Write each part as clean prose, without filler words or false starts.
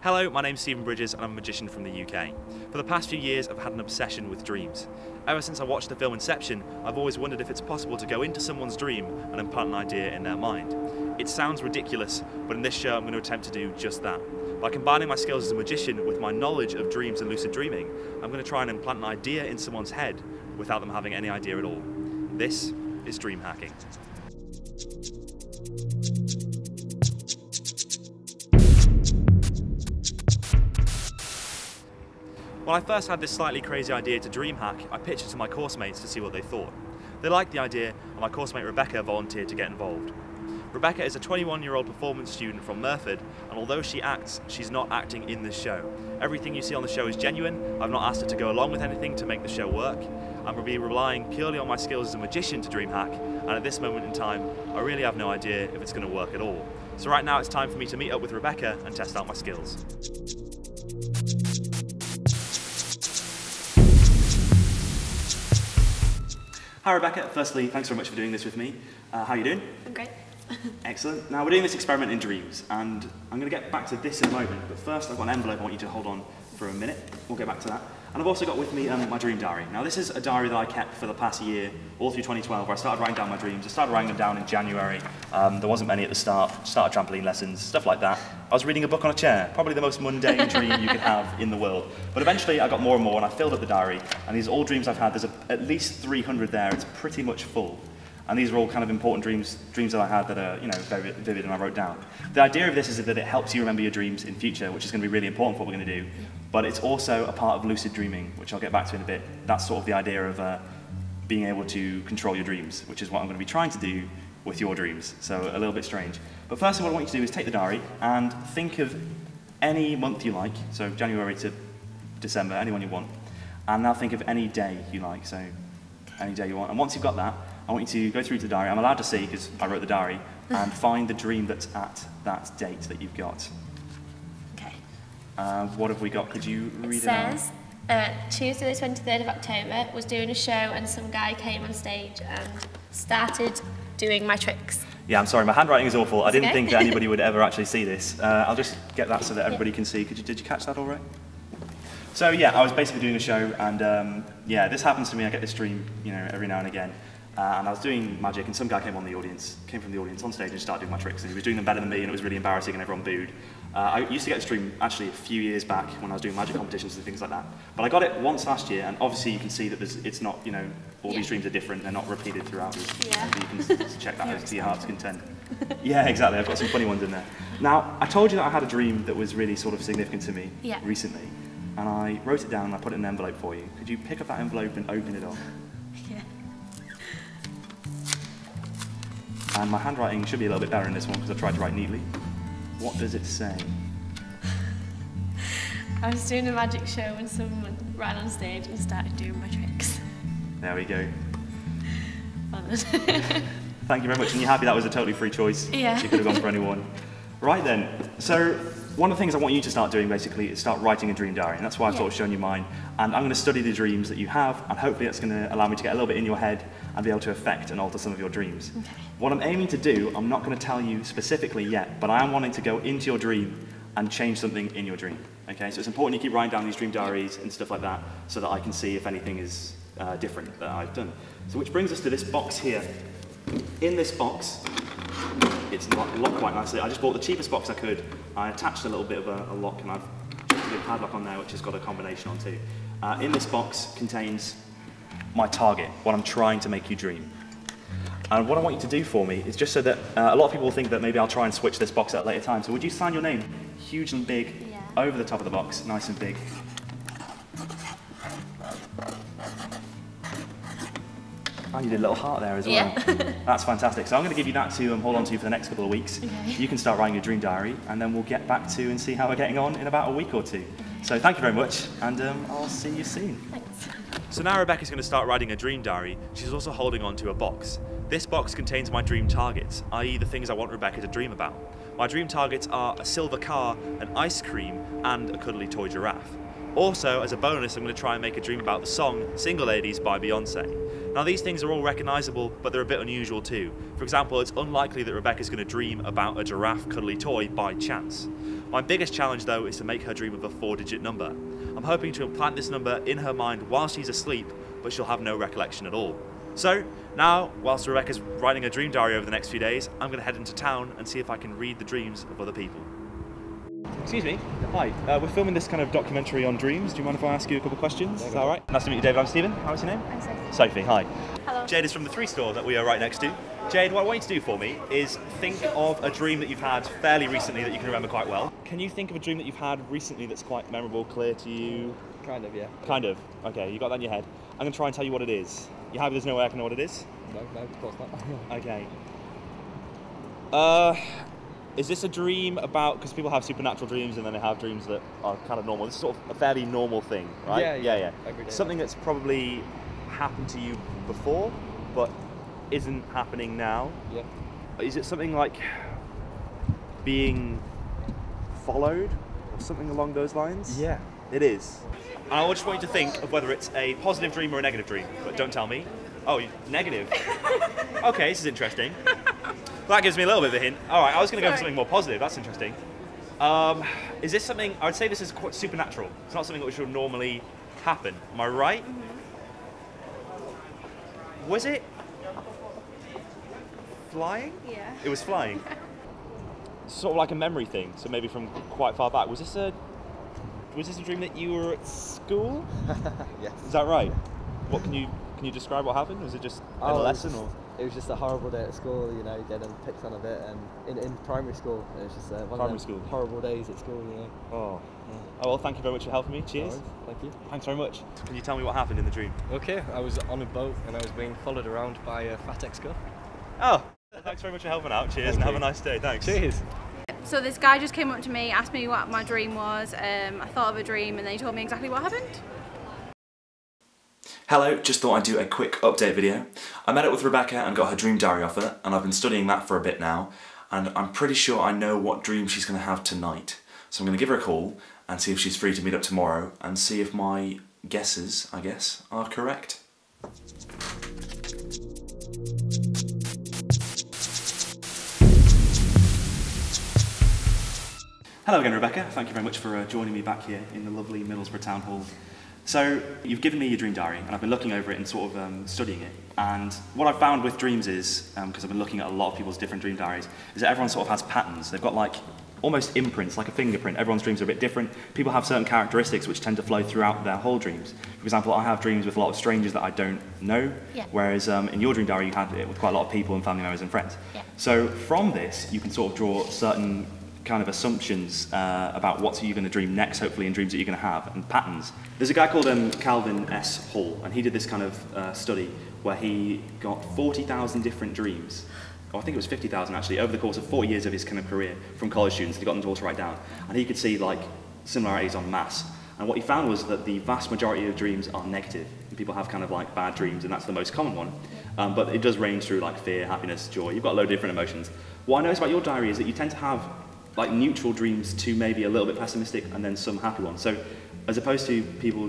Hello, my name's Stephen Bridges and I'm a magician from the UK. For the past few years I've had an obsession with dreams. Ever since I watched the film Inception, I've always wondered if it's possible to go into someone's dream and implant an idea in their mind. It sounds ridiculous, but in this show I'm going to attempt to do just that. By combining my skills as a magician with my knowledge of dreams and lucid dreaming, I'm going to try and implant an idea in someone's head without them having any idea at all. This is dream hacking. When I first had this slightly crazy idea to dream hack, I pitched it to my course mates to see what they thought. They liked the idea, and my course mate Rebecca volunteered to get involved. Rebecca is a 21-year-old performance student from Merford, and although she acts, she's not acting in this show. Everything you see on the show is genuine. I've not asked her to go along with anything to make the show work. I'm going to be relying purely on my skills as a magician to dream hack, and at this moment in time, I really have no idea if it's going to work at all. So right now it's time for me to meet up with Rebecca and test out my skills. Hi Rebecca, firstly thanks very much for doing this with me. How are you doing? I'm great. Excellent. Now we're doing this experiment in dreams and I'm going to get back to this in a moment, but first I've got an envelope I want you to hold on for a minute. We'll get back to that. And I've also got with me my dream diary. Now this is a diary that I kept for the past year, all through 2012, where I started writing down my dreams. I started writing them down in January. There wasn't many at the start. Started trampoline lessons, stuff like that. I was reading a book on a chair, probably the most mundane dream you could have in the world. But eventually I got more and more and I filled up the diary. And these are all dreams I've had. There's at least 300 there. It's pretty much full. And these are all kind of important dreams that I had that are, very vivid and I wrote down. The idea of this is that it helps you remember your dreams in future, which is going to be really important for what we're going to do. But it's also a part of lucid dreaming, which I'll get back to in a bit. That's sort of the idea of being able to control your dreams, which is what I'm going to be trying to do with your dreams. So a little bit strange. But first what I want you to do is take the diary and think of any month you like, so January to December, anyone you want. And now think of any day you like, so any day you want. And once you've got that, I want you to go through to the diary. I'm allowed to see because I wrote the diary, and find the dream that's at that date that you've got. Okay. What have we got? Could you read it out? It says, Tuesday the 23rd of October, was doing a show and some guy came on stage and started doing my tricks. Yeah, I'm sorry, my handwriting is awful. I didn't okay. think that anybody would ever actually see this. I'll just get that so that everybody can see. Did you catch that all right? So yeah, I was basically doing a show, and yeah, this happens to me. I get this dream, every now and again. And I was doing magic, and some guy came from the audience on stage and started doing my tricks, and he was doing them better than me, and it was really embarrassing, and everyone booed. I used to get this dream actually a few years back when I was doing magic competitions and things like that. But I got it once last year, and obviously you can see that it's not, all these dreams are different, they're not repeated throughout. Yeah. You can check that out to your heart's content. Yeah, exactly, I've got some funny ones in there. Now, I told you that I had a dream that was really sort of significant to me recently, and I wrote it down and I put it in an envelope for you. Could you pick up that envelope and open it up? Yeah. And my handwriting should be a little bit better in this one because I've tried to write neatly. What does it say? I was doing a magic show and someone ran on stage and started doing my tricks. There we go. Bothered. Thank you very much. And you're happy that was a totally free choice? Yeah. You could have gone for anyone. Right then. So one of the things I want you to start doing basically is start writing a dream diary. And that's why I've sort of shown you mine. And I'm going to study the dreams that you have, and hopefully that's going to allow me to get a little bit in your head and be able to affect and alter some of your dreams. Okay. What I'm aiming to do, I'm not going to tell you specifically yet, but I am wanting to go into your dream and change something in your dream. Okay, so it's important you keep writing down these dream diaries and stuff like that so that I can see if anything is different that I've done. So which brings us to this box here. In this box, it's locked quite nicely. I just bought the cheapest box I could. I attached a little bit of a lock, and I've just put a padlock on there which has got a combination on too. In this box contains my target, what I'm trying to make you dream. And what I want you to do for me is just so that a lot of people think that maybe I'll try and switch this box at a later time. So would you sign your name huge and big over the top of the box, nice and big. Oh, you did a little heart there as well. Yeah. That's fantastic. So I'm going to give you that to hold on to for the next couple of weeks. Okay. You can start writing your dream diary, and then we'll get back to and see how we're getting on in about a week or two. So thank you very much, and I'll see you soon. Thanks. So now Rebecca's going to start writing a dream diary. She's also holding on to a box. This box contains my dream targets, i.e. the things I want Rebecca to dream about. My dream targets are a silver car, an ice cream, and a cuddly toy giraffe. Also, as a bonus, I'm going to try and make a dream about the song Single Ladies by Beyonce. Now these things are all recognisable, but they're a bit unusual too. For example, it's unlikely that Rebecca's going to dream about a giraffe cuddly toy by chance. My biggest challenge though is to make her dream of a 4-digit number. I'm hoping to implant this number in her mind while she's asleep, but she'll have no recollection at all. So now, whilst Rebecca's writing a dream diary over the next few days, I'm going to head into town and see if I can read the dreams of other people. Excuse me. Hi. We're filming this kind of documentary on dreams. Do you mind if I ask you a couple of questions? Is that all right? Nice to meet you, David. I'm Stephen. How is your name? I'm Sophie. Sophie, hi. Hello. Jade is from the 3 store that we are right next to. Jade, what I want you to do for me is think of a dream that you've had fairly recently that you can remember quite well. Can you think of a dream that you've had recently that's quite memorable, clear to you? Kind of, yeah. Kind of. Okay, you got that in your head. I'm going to try and tell you what it is. You happy there's no way I can know what it is? No, of course not. Okay. Is this a dream about, because people have supernatural dreams and then they have dreams that are kind of normal. This is sort of a fairly normal thing, right? Yeah. Every day. Something that's probably happened to you before, but isn't happening now. Yeah. Is it something like being followed or something along those lines? Yeah. It is. And I just want you to think of whether it's a positive dream or a negative dream, but don't tell me. Oh, negative. Okay, this is interesting. That gives me a little bit of a hint. All right, I was going to go for something more positive. That's interesting. Is this something, I would say this is quite supernatural. It's not something which would normally happen. Am I right? Mm-hmm. Was it flying? Yeah. It was flying. Sort of like a memory thing, so maybe from quite far back. Was this a dream that you were at school? Yes. Is that right? What can you describe what happened? Was it just a lesson or? It was just a horrible day at school, you know, getting picked on a bit, and in primary school, it was just one of them horrible days at school, you know. Oh. Oh well, thank you very much for helping me. Cheers. Thank you. Thanks very much. Can you tell me what happened in the dream? Okay, I was on a boat and I was being followed around by a fat ex-girl. Oh, thanks very much for helping out. Cheers, and have a nice day. Thanks. Cheers. So this guy just came up to me, asked me what my dream was. I thought of a dream and then he told me exactly what happened. Hello, just thought I'd do a quick update video. I met up with Rebecca and got her dream diary off her, and I've been studying that for a bit now, and I'm pretty sure I know what dream she's going to have tonight. So I'm going to give her a call and see if she's free to meet up tomorrow and see if my guesses, I guess, are correct. Hello again, Rebecca. Thank you very much for joining me back here in the lovely Middlesbrough Town Hall. So, you've given me your dream diary, and I've been looking over it and sort of studying it. And what I've found with dreams is, because I've been looking at a lot of people's different dream diaries, is that everyone sort of has patterns. They've got like almost imprints, like a fingerprint. Everyone's dreams are a bit different. People have certain characteristics which tend to flow throughout their whole dreams. For example, I have dreams with a lot of strangers that I don't know, whereas in your dream diary you had it with quite a lot of people and family members and friends. Yeah. So from this, you can sort of draw certain kind of assumptions about what you're going to dream next, hopefully, in dreams that you're going to have, and patterns. There's a guy called Calvin S. Hall, and he did this kind of study where he got 40,000 different dreams, or I think it was 50,000 actually, over the course of 40 years of his kind of career from college students. He got them to all write down, and he could see like similarities en masse. And what he found was that the vast majority of dreams are negative. People have kind of like bad dreams, and that's the most common one. But it does range through like fear, happiness, joy. You've got a load of different emotions. What I noticed about your diary is that you tend to have like neutral dreams to maybe a little bit pessimistic and then some happy ones. So as opposed to people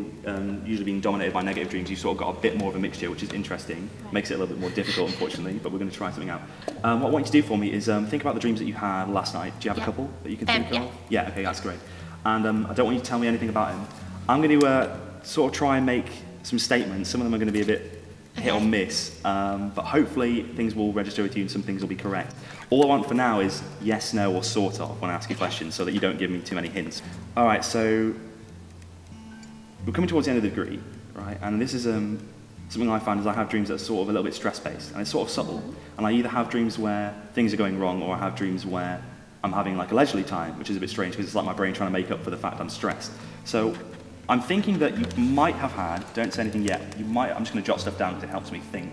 usually being dominated by negative dreams, you've sort of got a bit more of a mixture, which is interesting. Makes it a little bit more difficult, unfortunately, but we're going to try something out. What I want you to do for me is think about the dreams that you had last night. Do you have a couple that you can think of? Yeah, okay, that's great. And I don't want you to tell me anything about him. I'm going to sort of try and make some statements. Some of them are going to be a bit hit or miss, but hopefully things will register with you and some things will be correct. All I want for now is yes, no, or sort of when I ask you questions, so that you don't give me too many hints. All right, so we're coming towards the end of the degree, right? And this is something I find is I have dreams that are sort of a little bit stress-based, and it's sort of subtle. And I either have dreams where things are going wrong, or I have dreams where I'm having like a leisurely time, which is a bit strange because it's like my brain trying to make up for the fact I'm stressed. So I'm thinking that you might have had, don't say anything yet, you might, I'm just going to jot stuff down because it helps me think,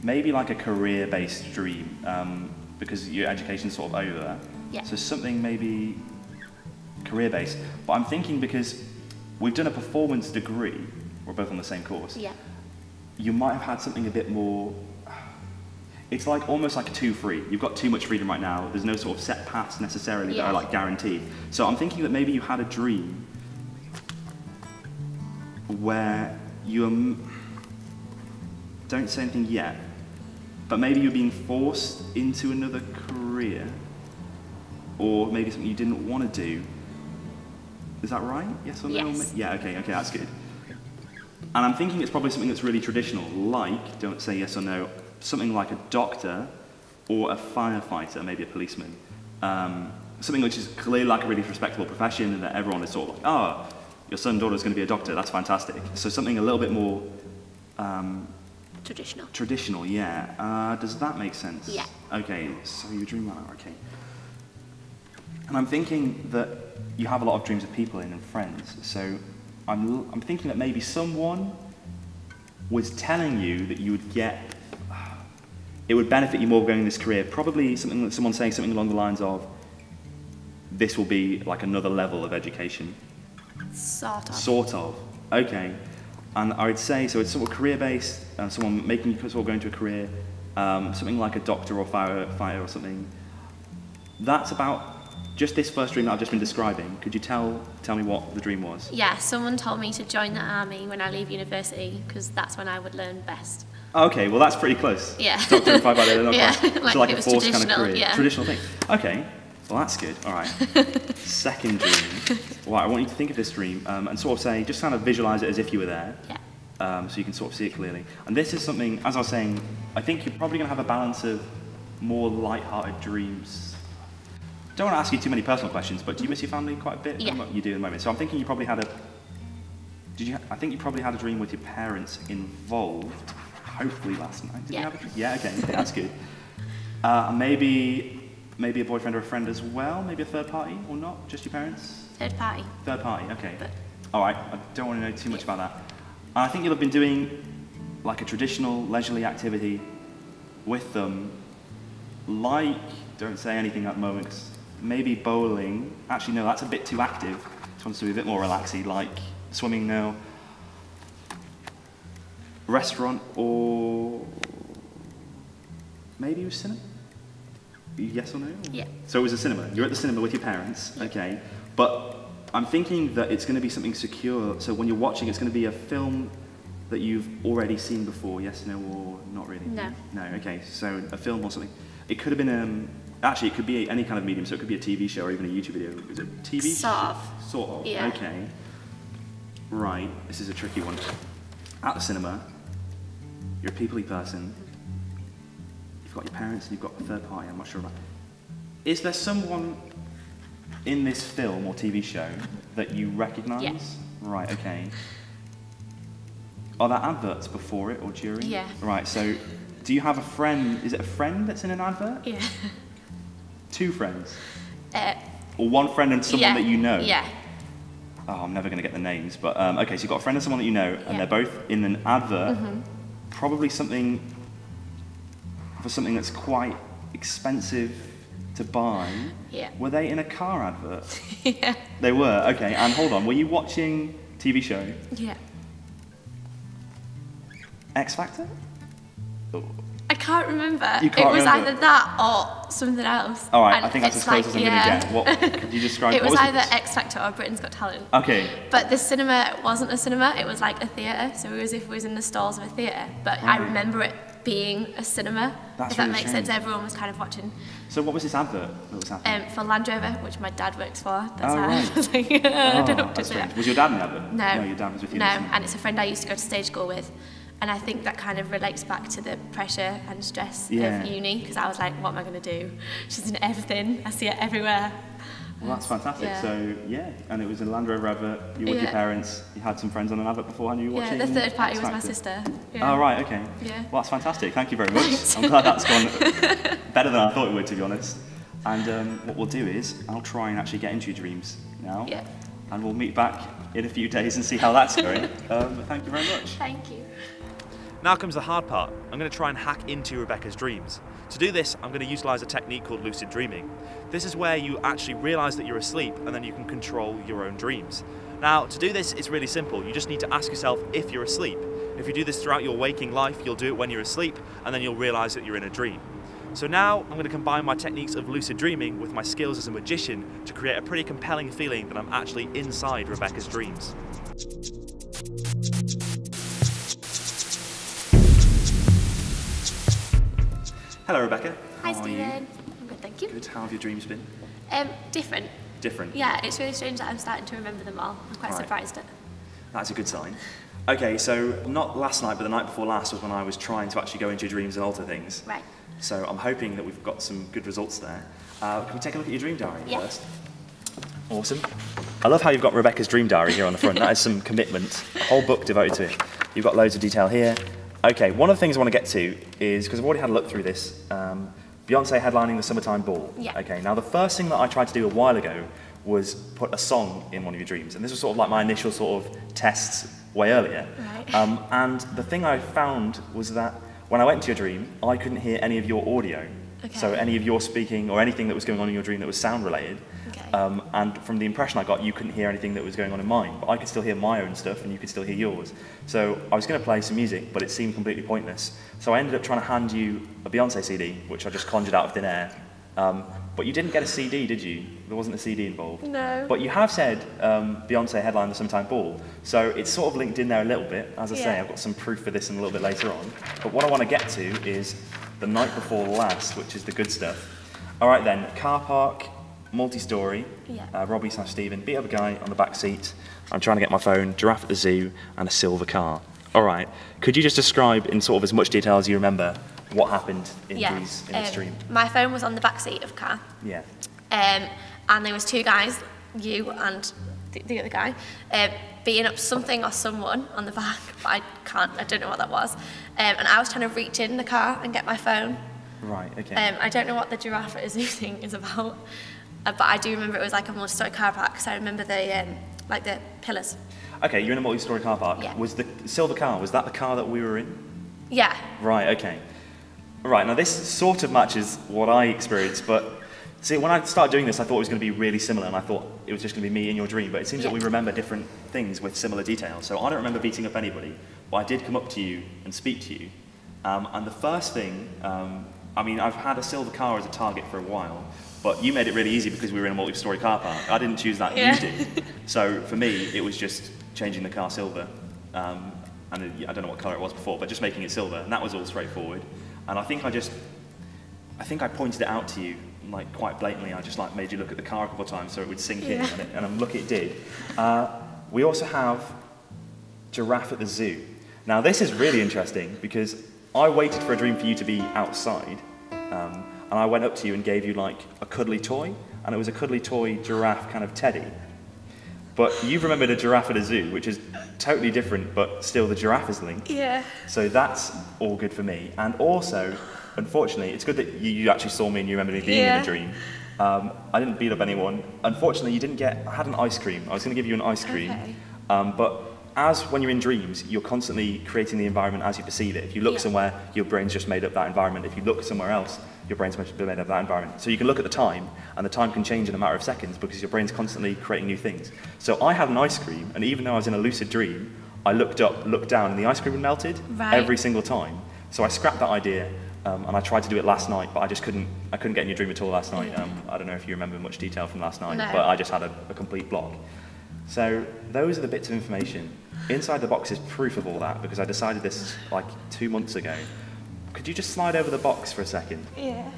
maybe like a career-based dream, because your education's sort of over. Yeah. So something maybe career-based. But I'm thinking because we've done a performance degree, we're both on the same course, you might have had something a bit more, it's like almost like too free. You've got too much freedom right now. There's no sort of set paths necessarily that are like guaranteed. So I'm thinking that maybe you had a dream where you don't say anything yet, but maybe you're being forced into another career, or maybe something you didn't want to do, Is that right? Yes or no? Yes. Yeah, okay, that's good. And I'm thinking it's probably something that's really traditional, like, don't say yes or no, something like a doctor or a firefighter, maybe a policeman. Something which is clearly like a really respectable profession and that everyone is sort of like, oh, your son or daughter is going to be a doctor, that's fantastic. So something a little bit more... Traditional. Traditional, yeah. Does that make sense? Yeah. Okay, so you dream that out, okay. And I'm thinking that you have a lot of dreams of people in and friends, so I'm thinking that maybe someone was telling you that you would get, it would benefit you more going in this career, probably someone saying something along the lines of, this will be like another level of education. Sort of. Sort of, okay. And I would say, so it's sort of career-based, someone making you sort of go into a career, something like a doctor or firefighter or something. That's about just this first dream that I've just been describing. Could you tell me what the dream was? Yeah, someone told me to join the army when I leave university, because that's when I would learn best. Okay, well that's pretty close. Yeah. Doctor and firefighter, they're not Yeah, quite, so like like it a was forced kind of traditional, career. yeah. Traditional thing. Okay, well that's good, all right. Second dream. Well, I want you to think of this dream and sort of say, just kind of visualize it as if you were there. Yeah. So you can sort of see it clearly. And this is something, as I was saying, I think you're probably going to have a balance of more light-hearted dreams. Don't want to ask you too many personal questions, but do you miss your family quite a bit? Yeah. You do at the moment. So I'm thinking you probably had I think you probably had a dream with your parents involved, hopefully last night. Did you have a dream? Yeah, okay, that's good. Maybe a boyfriend or a friend as well, maybe a third party or not, just your parents? Third party. Third party, okay. But All right, I don't want to know too much about that. I think you'll have been doing like a traditional leisurely activity with them, like, don't say anything at the moment, 'cause maybe bowling. Actually, no, that's a bit too active. This wants to be a bit more relaxy, like swimming now. Restaurant or maybe it was cinema? Yes or no? Yeah. So it was a cinema. You're at the cinema with your parents, okay. But I'm thinking that it's going to be something secure. So when you're watching, it's going to be a film that you've already seen before, yes, no, or not really? No. No, okay. So a film or something. It could have been, actually it could be any kind of medium, so it could be a TV show or even a YouTube video. Is it a TV Sort of. Sort of, Yeah. okay. Right, this is a tricky one. At the cinema, you're a people-y person. You've got your parents and you've got a third party, I'm not sure about. Is there someone in this film or TV show that you recognise? Yeah. Right, okay. Are there adverts before it or during? Yeah. Right, so do you have a friend, is it a friend that's in an advert? Yeah. Two friends? Uh, Or one friend and someone yeah. that you know? Yeah. Oh, I'm never going to get the names, but okay, so you've got a friend and someone that you know, and Yeah. they're both in an advert, probably something for something that's quite expensive to buy. Yeah. Were they in a car advert? Yeah. They were, okay, and hold on, were you watching TV show Yeah. X Factor? I can't remember. You can't it was remember? either that or something else. All right, And I think that's as it's close like, as I'm going to get. What could you describe? It what was was either X Factor or Britain's Got Talent. Okay. But the cinema wasn't a cinema, it was like a theatre, so it was as if it was in the stalls of a theatre. But I remember it being a cinema, That's if that really makes strange. sense. Everyone was kind of watching. So what was this advert that was happening? For Land Rover, which my dad works for. That's Oh, how right. I was like, I don't know what to That's say. strange. Was your dad in the advert? No. No, your dad was with you. No, wasn't he? and it's a friend I used to go to stage school with. And I think that kind of relates back to the pressure and stress Yeah. of uni, because I was like, what am I going to do? She's in everything, I see her everywhere. Well, that's fantastic. Yeah. So, yeah, and it was a Land Rover advert, you were with your Yeah. parents, you had some friends on an advert before, and you were Yeah, watching the third party X was my Factor. sister. Yeah. Oh, right, okay. Yeah. Well, that's fantastic. Thank you very much. I'm glad that's gone better than I thought it would, to be honest. And what we'll do is, I'll try and actually get into your dreams now. Yeah. And we'll meet back in a few days and see how that's going. But thank you very much. Thank you. Now comes the hard part. I'm going to try and hack into Rebecca's dreams. To do this, I'm going to utilise a technique called Lucid Dreaming. This is where you actually realise that you're asleep and then you can control your own dreams. Now, to do this, it's really simple. You just need to ask yourself if you're asleep. If you do this throughout your waking life, you'll do it when you're asleep and then you'll realise that you're in a dream. So now I'm going to combine my techniques of lucid dreaming with my skills as a magician to create a pretty compelling feeling that I'm actually inside Rebecca's dreams. Hello, Rebecca. Hi, How are you? Stephen. I'm good, thank you. Good. How have your dreams been? Different. different. Yeah, it's really strange that I'm starting to remember them all. I'm quite Right. surprised at. That's a good sign. Okay, so not last night, but the night before last was when I was trying to actually go into your dreams and alter things. Right. So I'm hoping that we've got some good results there. Can we take a look at your dream diary first? Awesome. I love how you've got Rebecca's dream diary here on the front. That is some commitment. A whole book devoted to it. You've got loads of detail here. Okay, one of the things I want to get to is, because I've already had a look through this, Beyonce headlining the Summertime Ball. Yeah. Okay, now the first thing that I tried to do a while ago was put a song in one of your dreams. And this was sort of like my initial sort of tests way earlier. Right. And the thing I found was that when I went into your dream, I couldn't hear any of your audio. Okay. So any of your speaking or anything that was going on in your dream that was sound related. Okay. And from the impression I got, you couldn't hear anything that was going on in mine, but I could still hear my own stuff and you could still hear yours. So I was going to play some music, but it seemed completely pointless. So I ended up trying to hand you a Beyonce CD, which I just conjured out of thin air. But you didn't get a CD, did you? There wasn't a CD involved. No. But you have said Beyonce headlined the Summertime Ball, so it's sort of linked in there a little bit. As I say, I've got some proof for this in a little bit later on. But what I want to get to is the night before last, which is the good stuff. All right then, car park, multi-story, Robbie/Stephen, beat up a guy on the back seat. I'm trying to get my phone, giraffe at the zoo, and a silver car. All right, could you just describe in sort of as much detail as you remember what happened in this dream? My phone was on the back seat of a car. Yeah. And there was two guys, you and the other guy, beating up something or someone on the back, but I don't know what that was. And I was trying to reach in the car and get my phone. Right, okay. I don't know what the giraffe at a zoo thing is about, but I do remember it was like a multi-story car park, so I remember the like the pillars. Okay, you're in a multi-story car park. Yeah. Was the silver car, was that the car that we were in? Yeah. Right, okay. Right, now this sort of matches what I experienced, but see, when I started doing this, I thought it was going to be really similar, and I thought it was just going to be me in your dream, but it seems that we remember different things with similar details. So I don't remember beating up anybody, but I did come up to you and speak to you. And the first thing, I mean, I've had a silver car as a target for a while, but you made it really easy because we were in a multi-story car park. I didn't choose that, you did. So for me, it was just changing the car silver. And I don't know what colour it was before, but just making it silver, and that was all straightforward. And I think I pointed it out to you, like quite blatantly. I just like made you look at the car a couple of times so it would sink in, and look, it did. We also have giraffe at the zoo. Now this is really interesting because I waited for a dream for you to be outside, and I went up to you and gave you like a cuddly toy, and it was a cuddly toy giraffe kind of teddy. But you've remembered a giraffe at a zoo, which is totally different, but still the giraffe is linked. Yeah. So that's all good for me. And also, unfortunately, it's good that you actually saw me and you remember me being in a dream. I didn't beat up anyone. Unfortunately, you didn't get, I had an ice cream. I was going to give you an ice cream. Okay. But as when you're in dreams, you're constantly creating the environment as you perceive it. If you look somewhere, your brain's just made up that environment. If you look somewhere else, your brain's made up that environment. So you can look at the time, and the time can change in a matter of seconds because your brain's constantly creating new things. So I had an ice cream, and even though I was in a lucid dream, I looked up, looked down, and the ice cream had melted every single time. So I scrapped that idea, and I tried to do it last night, but I just couldn't get in your dream at all last night. I don't know if you remember much detail from last night, but I just had a complete block. So those are the bits of information. Inside the box is proof of all that, because I decided this like 2 months ago. Could you just slide over the box for a second? Yeah.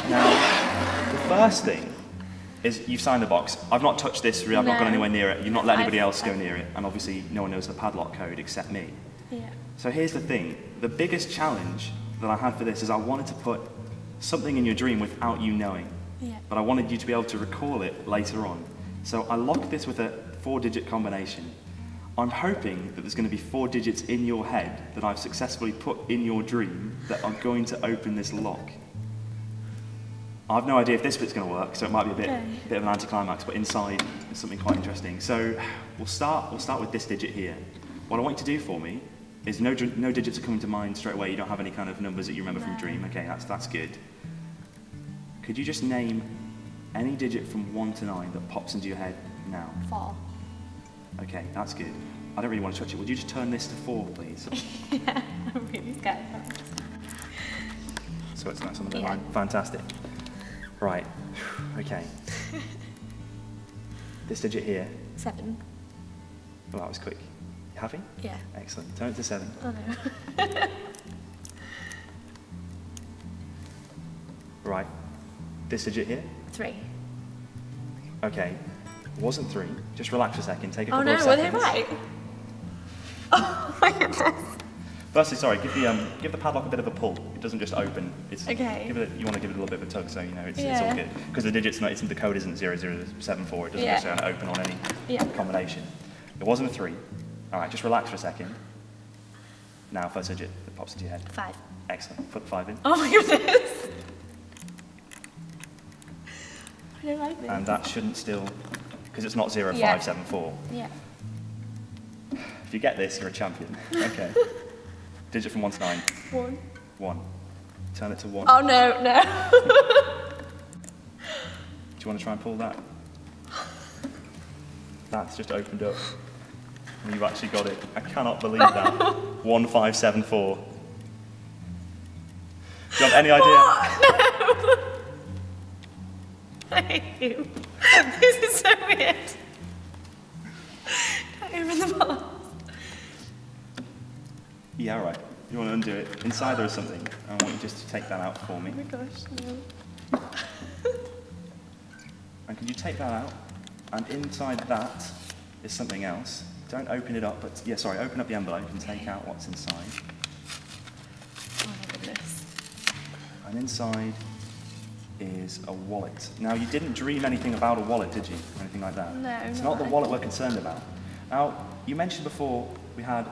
Now, the first thing is you've signed the box. I've not touched this, really. I've not gone anywhere near it. You've not let anybody else go near it. And obviously, no one knows the padlock code except me. Yeah. So here's the thing. The biggest challenge that I had for this is I wanted to put something in your dream without you knowing. Yeah. But I wanted you to be able to recall it later on. So I locked this with a 4-digit combination. I'm hoping that there's going to be 4 digits in your head that I've successfully put in your dream that are going to open this lock. I've no idea if this bit's going to work, so it might be a bit of an anticlimax, but inside is something quite interesting. So we'll start with this digit here. What I want you to do for me is no digits are coming to mind straight away. You don't have any kind of numbers that you remember from your dream. Okay, that's good. Could you just name any digit from 1 to 9 that pops into your head now? 4. Okay, that's good. I don't really want to touch it. Would you just turn this to 4, please? Yeah, I'm really scared. So it's nice on the line. Fantastic. Right. Okay. This digit here. 7. Oh, that was quick. You happy? Yeah. Excellent. Turn it to 7. Oh no. Right. This digit here. 3. Okay, it wasn't 3. Just relax for a second, take a Oh couple no, of were they seconds. right? Oh my goodness. Firstly, sorry, give the padlock a bit of a pull. It doesn't just open. It's, Okay. You want to give it a little bit of a tug, so you know it's Yeah. all good. Because the digits, the code isn't 0074. It doesn't Yeah. necessarily open on any Yeah. combination. It wasn't a 3. All right, just relax for a second. Now, first digit that pops into your head. 5. Excellent. Put the 5 in. Oh my goodness. I don't like this. And that shouldn't still, because it's not 0574. Yeah. If you get this, you're a champion. Okay. Digit from 1 to 9. 1. 1. Turn it to 1. Oh no, no. Do you want to try and pull that? That's just opened up. And you've actually got it. I cannot believe that. 1574. Do you have any idea? No. I hate you. This is so weird. Can't open the box. Yeah, all right. You want to undo it? Inside there is something. I want you just to take that out for me. Oh my gosh, no. And can you take that out? And inside that is something else. Don't open it up, but yeah, sorry, open up the envelope and take out what's inside. Oh my goodness. And inside is a wallet. Now, you didn't dream anything about a wallet, did you? Or anything like that? No, It's not not the like- wallet we're concerned about. Now, you mentioned before we had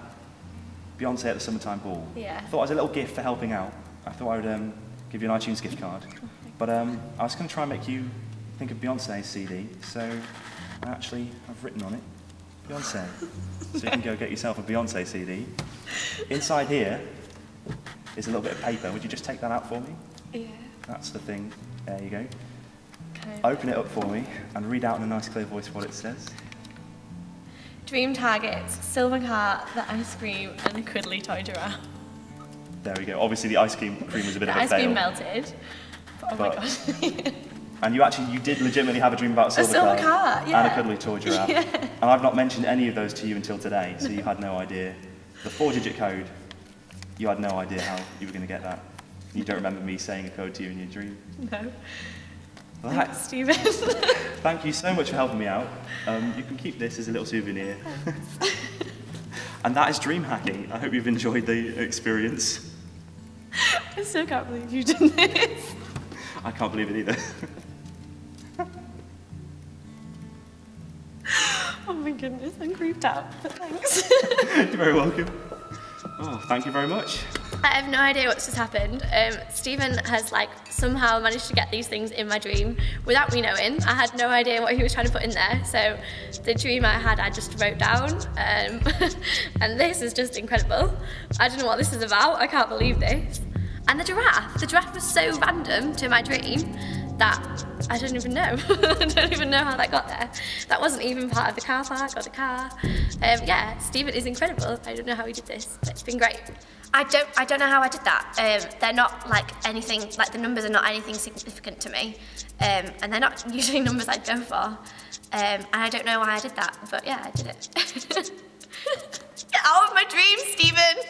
Beyonce at the summertime ball. Yeah. I thought as a little gift for helping out, I thought I would give you an iTunes gift card. But I was going to try and make you think of Beyonce's CD, so I actually have written on it, Beyonce. So you can go get yourself a Beyonce CD. Inside here is a little bit of paper. Would you just take that out for me? Yeah. That's the thing. There you go. Okay. Open it up for me and read out in a nice clear voice what it says. Dream targets, silver car, the ice cream, and a cuddly toy giraffe. There we go. Obviously the ice cream was a bit The of a ice fail. cream melted. Oh my But- gosh. And you did legitimately have a dream about a silver silver car, car, yeah. and a cuddly toy giraffe. Yeah. And I've not mentioned any of those to you until today, so you had no idea. The 4-digit code, you had no idea how you were going to get that. You don't remember me saying a code to you in your dream. No. Well, that- Stephen. Thank you so much for helping me out. You can keep this as a little souvenir. And that is dream hacking. I hope you've enjoyed the experience. I still can't believe you did this. I can't believe it either. Oh my goodness, I'm creeped out, but thanks. You're very welcome. Oh, thank you very much. I have no idea what's just happened. Stephen has somehow managed to get these things in my dream without me knowing. I had no idea what he was trying to put in there. So the dream I had, I just wrote down. And this is just incredible. I don't know what this is about. I can't believe this. And the giraffe was so random to my dream that I don't even know. I don't even know how that got there. That wasn't even part of the car park or the car. Yeah, Stephen is incredible. I don't know how he did this, but it's been great. I don't know how I did that. They're not anything, the numbers are not anything significant to me. And they're not usually numbers I'd go for. And I don't know why I did that, but yeah, I did it. Get out of my dream, Stephen!